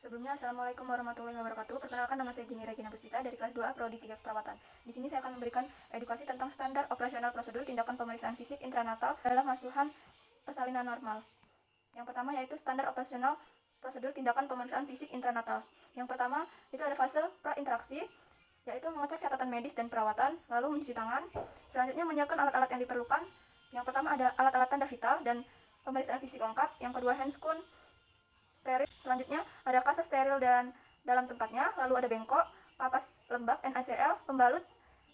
Sebelumnya, Assalamualaikum warahmatullahi wabarakatuh. Perkenalkan, nama saya Gini Regina Puspita dari kelas 2A Prodi 3 Keperawatan. Di sini saya akan memberikan edukasi tentang standar operasional prosedur tindakan pemeriksaan fisik intranatal dalam asuhan persalinan normal. Yang pertama yaitu standar operasional prosedur tindakan pemeriksaan fisik intranatal. Yang pertama itu ada fase prainteraksi, yaitu mengecek catatan medis dan perawatan, lalu mencuci tangan. Selanjutnya menyiapkan alat-alat yang diperlukan. Yang pertama ada alat-alat tanda vital dan pemeriksaan fisik lengkap. Yang kedua handscoon steril. Selanjutnya ada kaca steril dan dalam tempatnya, lalu ada bengkok, kapas lembab NaCl, pembalut,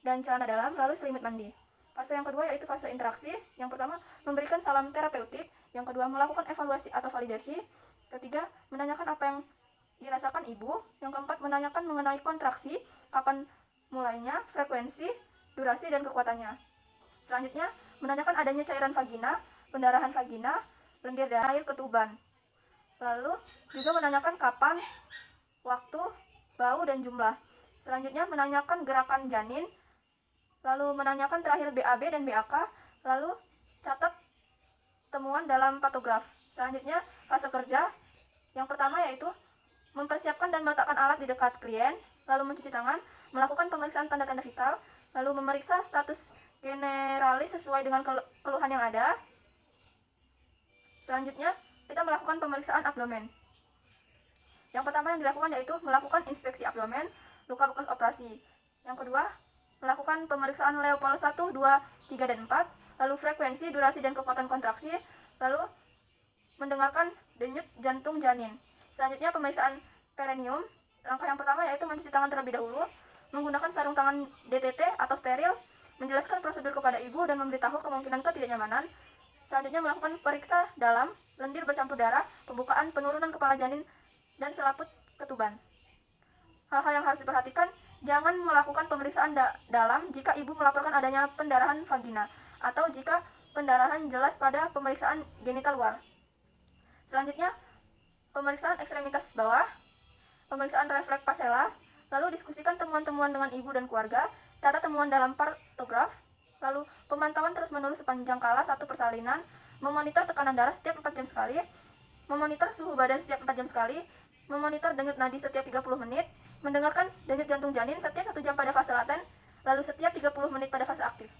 dan celana dalam, lalu selimut mandi. Fase yang kedua yaitu fase interaksi. Yang pertama memberikan salam terapeutik, yang kedua melakukan evaluasi atau validasi, ketiga menanyakan apa yang dirasakan ibu, yang keempat menanyakan mengenai kontraksi, kapan mulainya, frekuensi, durasi, dan kekuatannya. Selanjutnya menanyakan adanya cairan vagina, pendarahan vagina, lendir dan air ketuban. Lalu juga menanyakan kapan, waktu, bau, dan jumlah. Selanjutnya menanyakan gerakan janin, lalu menanyakan terakhir BAB dan BAK, lalu catat temuan dalam patograf. Selanjutnya fase kerja. Yang pertama yaitu mempersiapkan dan meletakkan alat di dekat klien, lalu mencuci tangan, melakukan pemeriksaan tanda-tanda vital, lalu memeriksa status generalis sesuai dengan keluhan yang ada. Selanjutnya kita melakukan pemeriksaan abdomen. Yang pertama yang dilakukan yaitu melakukan inspeksi abdomen, luka bekas operasi. Yang kedua, melakukan pemeriksaan Leopold 1, 2, 3, dan 4, lalu frekuensi, durasi, dan kekuatan kontraksi, lalu mendengarkan denyut jantung janin. Selanjutnya pemeriksaan perineum. Langkah yang pertama yaitu mencuci tangan terlebih dahulu, menggunakan sarung tangan DTT atau steril, menjelaskan prosedur kepada ibu dan memberitahu kemungkinan ketidaknyamanan. Selanjutnya melakukan periksa dalam, lendir bercampur darah, pembukaan, penurunan kepala janin, dan selaput ketuban. Hal-hal yang harus diperhatikan, jangan melakukan pemeriksaan dalam jika ibu melaporkan adanya pendarahan vagina, atau jika pendarahan jelas pada pemeriksaan genital luar. Selanjutnya, pemeriksaan ekstremitas bawah, pemeriksaan refleks pasella, lalu diskusikan temuan-temuan dengan ibu dan keluarga, catat temuan dalam patograf, lalu pemantauan terus-menerus sepanjang kala satu persalinan, memonitor tekanan darah setiap 4 jam sekali, memonitor suhu badan setiap 4 jam sekali, memonitor denyut nadi setiap 30 menit, mendengarkan denyut jantung janin setiap 1 jam pada fase laten, lalu setiap 30 menit pada fase aktif.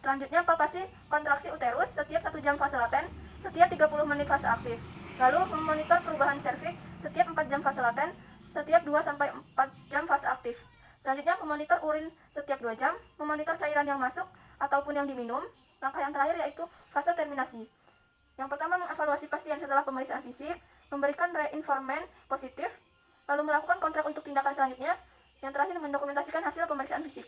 Selanjutnya palpasi kontraksi uterus setiap 1 jam fase laten, setiap 30 menit fase aktif. Lalu memonitor perubahan serviks setiap 4 jam fase laten, setiap 2-4 jam fase aktif. Selanjutnya memonitor urin setiap 2 jam, memonitor cairan yang masuk ataupun yang diminum. Langkah yang terakhir yaitu fase terminasi. Yang pertama mengevaluasi pasien setelah pemeriksaan fisik, memberikan reinforcement positif, lalu melakukan kontrak untuk tindakan selanjutnya. Yang terakhir mendokumentasikan hasil pemeriksaan fisik.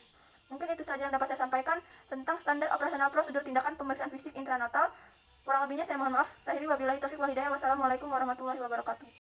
Mungkin itu saja yang dapat saya sampaikan tentang standar operasional prosedur tindakan pemeriksaan fisik intranatal. Kurang lebihnya saya mohon maaf. Saya wabillahi taufiq wal hidayah. Wassalamualaikum warahmatullahi wabarakatuh.